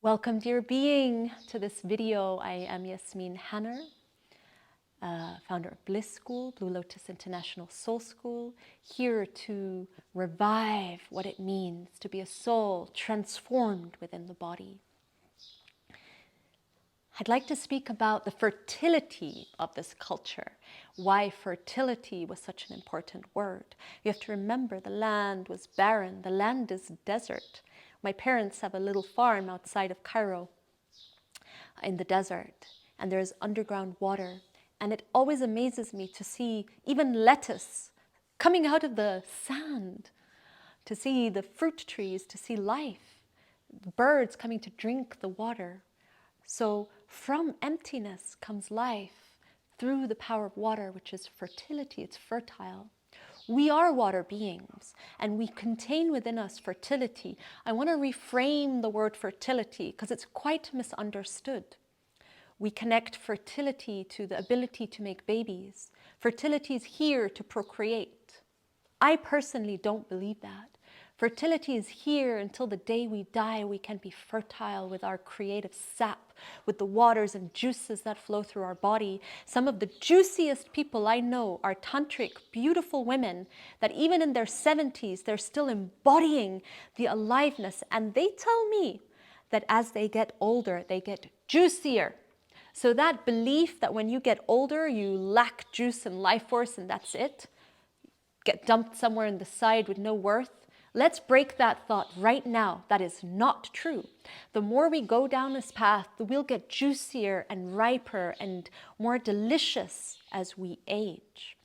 Welcome, dear being, to this video. I am YasminHana, founder of BLISS School, BlueLotus International Soul School, here to revive what it means to be a soul transformed within the body. I'd like to speak about the fertility of this culture, why fertility was such an important word. You have to remember the land was barren, the land is desert. My parents have a little farm outside of Cairo in the desert, and there's underground water. And it always amazes me to see even lettuce coming out of the sand, to see the fruit trees, to see life, birds coming to drink the water. So from emptiness comes life through the power of water, which is fertility. It's fertile. We are water beings, and we contain within us fertility. I want to reframe the word fertility because it's quite misunderstood. We connect fertility to the ability to make babies. Fertility is here to procreate. I personally don't believe that. Fertility is here until the day we die. We can be fertile with our creative sap, with the waters and juices that flow through our body. Some of the juiciest people I know are tantric, beautiful women that even in their 70s, they're still embodying the aliveness. And they tell me that as they get older, they get juicier. So that belief that when you get older, you lack juice and life force and that's it, get dumped somewhere in the side with no worth, let's break that thought right now. That is not true. The more we go down this path, we'll get juicier and riper and more delicious as we age.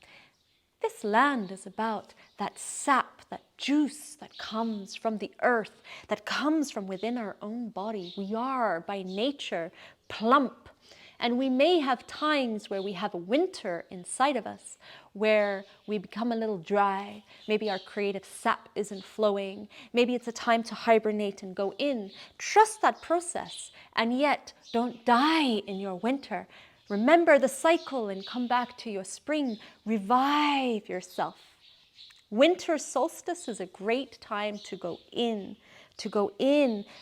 This land is about that sap, that juice that comes from the earth, that comes from within our own body. We are by nature plump. And we may have times where we have a winter inside of us, where we become a little dry. Maybe our creative sap isn't flowing. Maybe it's a time to hibernate and go in. Trust that process, and yet don't die in your winter. Remember the cycle and come back to your spring. Revive yourself. Winter solstice is a great time to go in,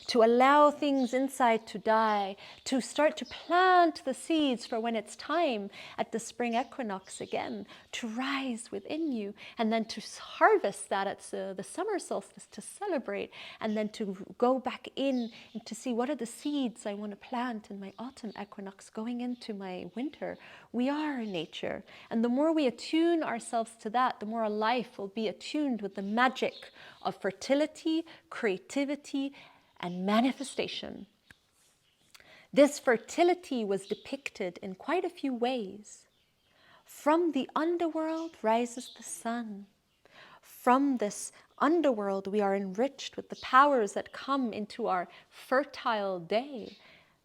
to allow things inside to die, to start to plant the seeds for when it's time at the spring equinox again, to rise within you, and then to harvest that at the summer solstice, to celebrate, and then to go back in and to see what are the seeds I want to plant in my autumn equinox going into my winter. We are nature, and the more we attune ourselves to that, the more our life will be attuned with the magic of fertility, creativity, and manifestation. This fertility was depicted in quite a few ways. From the underworld rises the sun. From this underworld, we are enriched with the powers that come into our fertile day.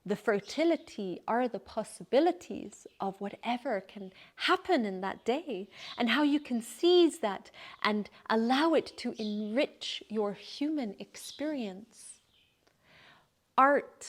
The fertility are the possibilities of whatever can happen in that day, and how you can seize that and allow it to enrich your human experience. Art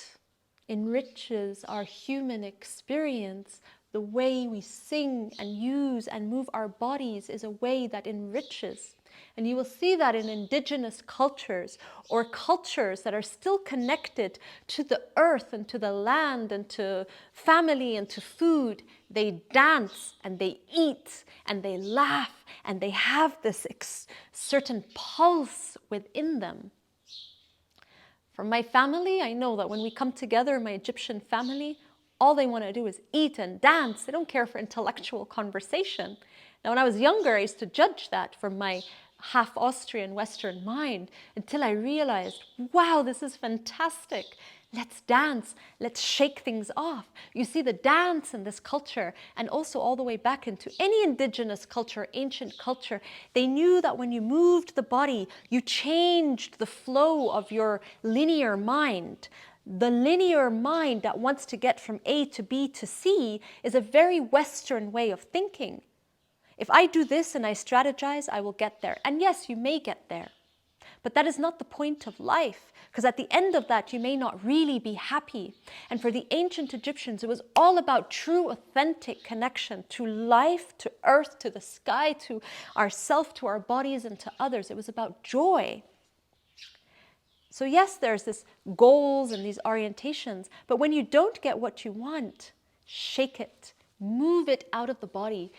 enriches our human experience. The way we sing and use and move our bodies is a way that enriches. And you will see that in indigenous cultures or cultures that are still connected to the earth and to the land and to family and to food. They dance and they eat and they laugh and they have this certain pulse within them. For my family, I know that when we come together, my Egyptian family, all they want to do is eat and dance. They don't care for intellectual conversation. Now, when I was younger, I used to judge that from my half Austrian Western mind until I realized, wow, this is fantastic. Let's dance. Let's shake things off. You see the dance in this culture, and also all the way back into any indigenous culture, ancient culture, they knew that when you moved the body, you changed the flow of your linear mind. The linear mind that wants to get from A to B to C is a very Western way of thinking. If I do this and I strategize, I will get there. And yes, you may get there. But that is not the point of life, because at the end of that, you may not really be happy. And for the ancient Egyptians, it was all about true, authentic connection to life, to earth, to the sky, to ourself, to our bodies, and to others. It was about joy. So yes, there's this goals and these orientations, but when you don't get what you want, shake it, move it out of the body.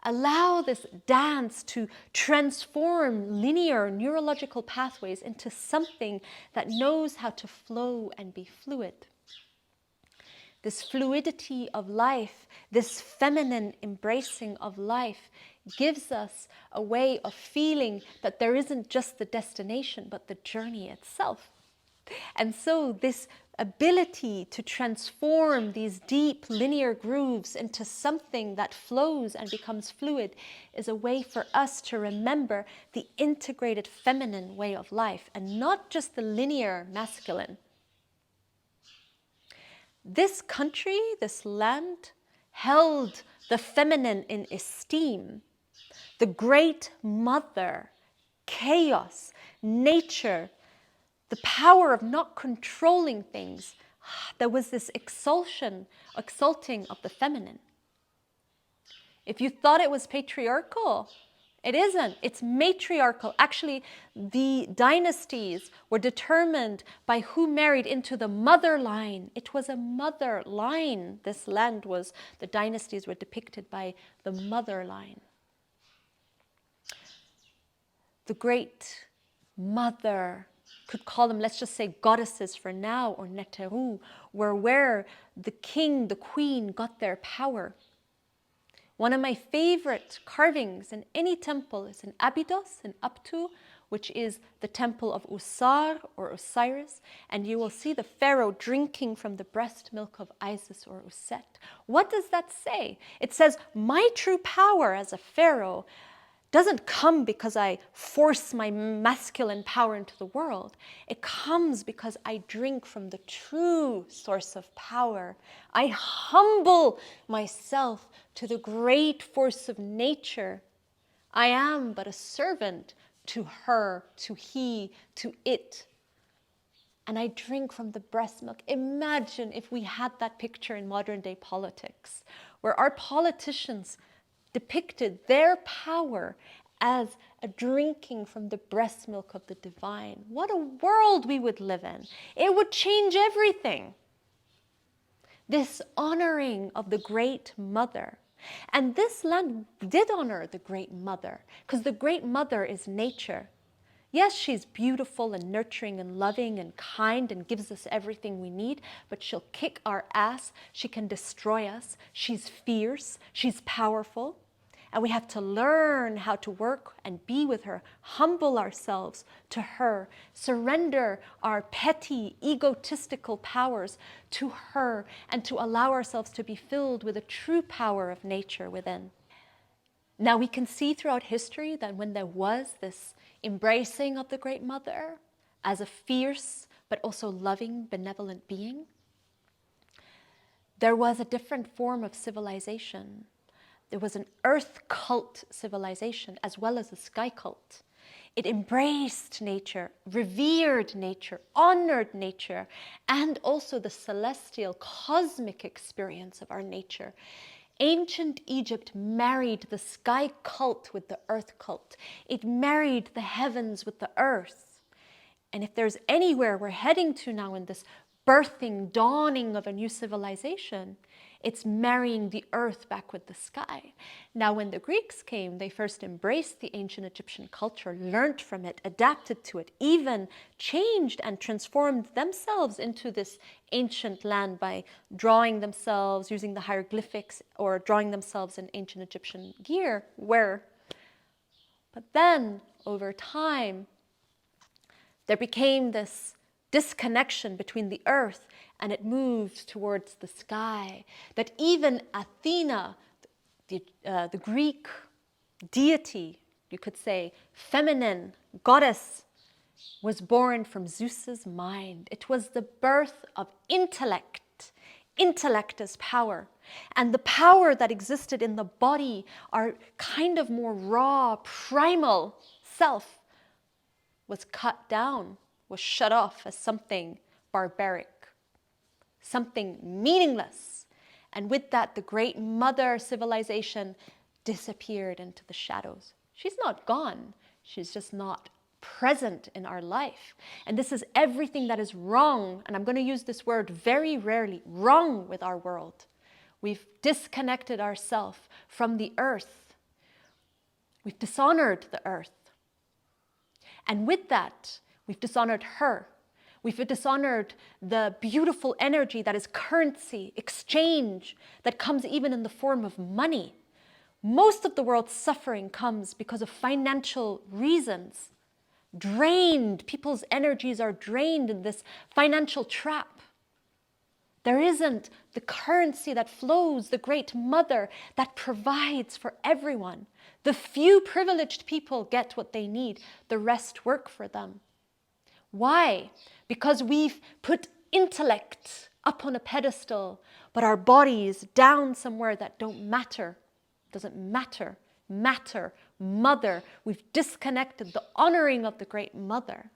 Allow this dance to transform linear neurological pathways into something that knows how to flow and be fluid. This fluidity of life, this feminine embracing of life, gives us a way of feeling that there isn't just the destination, but the journey itself. And so this ability to transform these deep linear grooves into something that flows and becomes fluid is a way for us to remember the integrated feminine way of life and not just the linear masculine. This country, this land, held the feminine in esteem. The great mother, chaos, nature, the power of not controlling things. There was this exalting of the feminine. If you thought it was patriarchal, it isn't. It's matriarchal. Actually, the dynasties were determined by who married into the mother line. It was a mother line. This land was, the dynasties were depicted by the mother line. The great mother, could call them, let's just say goddesses for now, or Neteru, were where the king, the queen got their power. One of my favorite carvings in any temple is in Abydos, in Uptu, which is the temple of Usar or Osiris, and you will see the pharaoh drinking from the breast milk of Isis or Uset. What does that say? It says, my true power as a pharaoh doesn't come because I force my masculine power into the world. It comes because I drink from the true source of power. I humble myself to the great force of nature. I am but a servant to her, to he, to it. And I drink from the breast milk. Imagine if we had that picture in modern day politics, where our politicians depicted their power as a drinking from the breast milk of the divine. What a world we would live in. It would change everything. This honoring of the great mother. And this land did honor the great mother, because the great mother is nature. Yes, she's beautiful and nurturing and loving and kind and gives us everything we need, but she'll kick our ass. She can destroy us. She's fierce. She's powerful. And we have to learn how to work and be with her, humble ourselves to her, surrender our petty, egotistical powers to her, and to allow ourselves to be filled with the true power of nature within. Now we can see throughout history that when there was this embracing of the Great Mother as a fierce but also loving, benevolent being, there was a different form of civilization. There was an earth cult civilization as well as a sky cult. It embraced nature, revered nature, honored nature, and also the celestial, cosmic experience of our nature. Ancient Egypt married the sky cult with the earth cult. It married the heavens with the earth. And if there's anywhere we're heading to now in this birthing, dawning of a new civilization, it's marrying the earth back with the sky. Now, when the Greeks came, they first embraced the ancient Egyptian culture, learned from it, adapted to it, even changed and transformed themselves into this ancient land by drawing themselves, using the hieroglyphics, or drawing themselves in ancient Egyptian gear, But then, over time, there became this disconnection between the earth, and it moved towards the sky. That even Athena, the Greek deity, you could say, feminine goddess, was born from Zeus's mind. It was the birth of intellect. Intellect is power. And the power that existed in the body, our kind of more raw, primal self, was cut down, was shut off as something barbaric, something meaningless. And with that, the great mother civilization disappeared into the shadows. She's not gone. She's just not present in our life. And this is everything that is wrong, and I'm going to use this word very rarely, wrong with our world. We've disconnected ourselves from the earth. We've dishonored the earth. And with that, we've dishonored her. We've dishonored the beautiful energy that is currency, exchange, that comes even in the form of money. Most of the world's suffering comes because of financial reasons. Drained, people's energies are drained in this financial trap. There isn't the currency that flows, the great mother that provides for everyone. The few privileged people get what they need, the rest work for them. Why? Because we've put intellect up on a pedestal, but our bodies down somewhere that don't matter. Doesn't matter. Matter. Mother. We've disconnected the honoring of the great mother.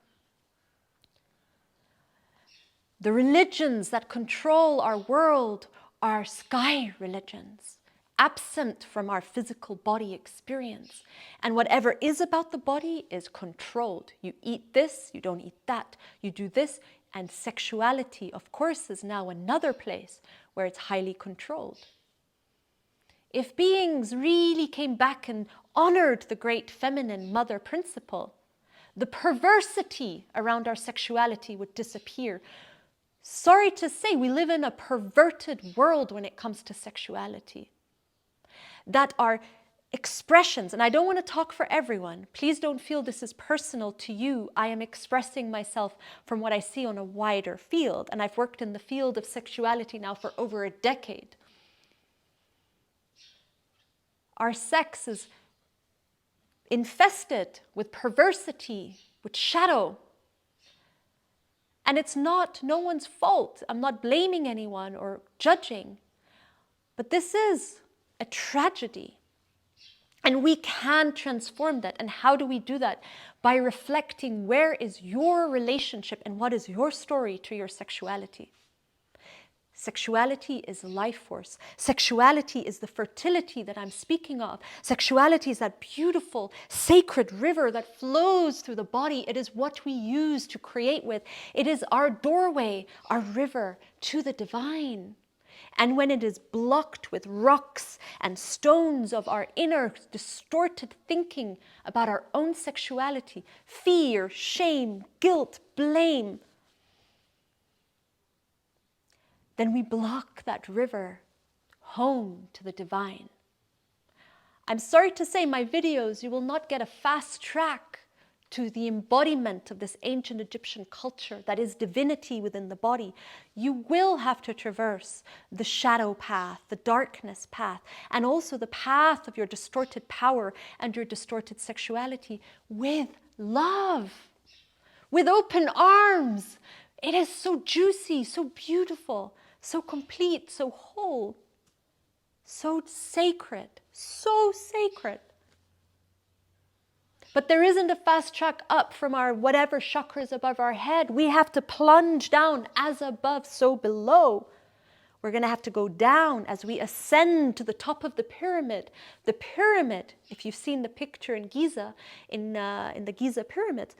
The religions that control our world are sky religions, absent from our physical body experience. And whatever is about the body is controlled. You eat this, you don't eat that, you do this. And sexuality, of course, is now another place where it's highly controlled. If beings really came back and honored the great feminine mother principle, the perversity around our sexuality would disappear. Sorry to say, we live in a perverted world when it comes to sexuality. That our expressions, and I don't want to talk for everyone, please don't feel this is personal to you. I am expressing myself from what I see on a wider field, and I've worked in the field of sexuality now for over a decade. Our sex is infested with perversity, with shadow. And it's not no one's fault. I'm not blaming anyone or judging. But this is a tragedy. And we can transform that. And how do we do that? By reflecting where is your relationship and what is your story to your sexuality. Sexuality is life force. Sexuality is the fertility that I'm speaking of. Sexuality is that beautiful, sacred river that flows through the body. It is what we use to create with. It is our doorway, our river to the divine. And when it is blocked with rocks and stones of our inner distorted thinking about our own sexuality, fear, shame, guilt, blame, then we block that river home to the divine. I'm sorry to say, my videos, you will not get a fast track to the embodiment of this ancient Egyptian culture that is divinity within the body. You will have to traverse the shadow path, the darkness path, and also the path of your distorted power and your distorted sexuality with love, with open arms. It is so juicy, so beautiful, so complete, so whole, so sacred, so sacred. But there isn't a fast track up from our whatever chakras above our head. We have to plunge down, as above, so below. We're going to have to go down as we ascend to the top of the pyramid. The pyramid, if you've seen the picture in Giza, in the Giza pyramids,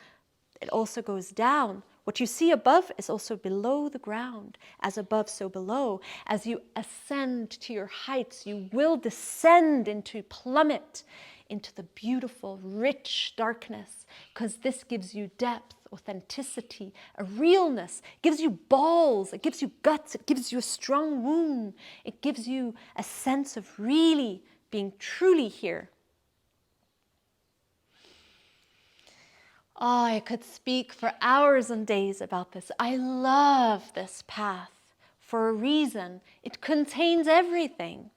it also goes down. What you see above is also below the ground. As above, so below. As you ascend to your heights, you will descend into plummet, into the beautiful, rich darkness, because this gives you depth, authenticity, a realness. It gives you balls, it gives you guts, it gives you a strong womb. It gives you a sense of really being truly here. Oh, I could speak for hours and days about this. I love this path for a reason. It contains everything,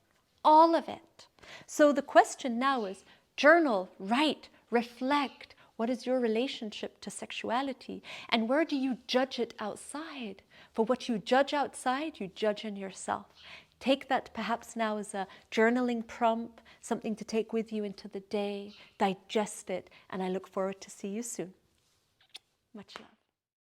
all of it. So the question now is, journal, write, reflect. What is your relationship to sexuality? And where do you judge it outside? For what you judge outside, you judge in yourself. Take that perhaps now as a journaling prompt, something to take with you into the day, digest it, and I look forward to see you soon. Much love.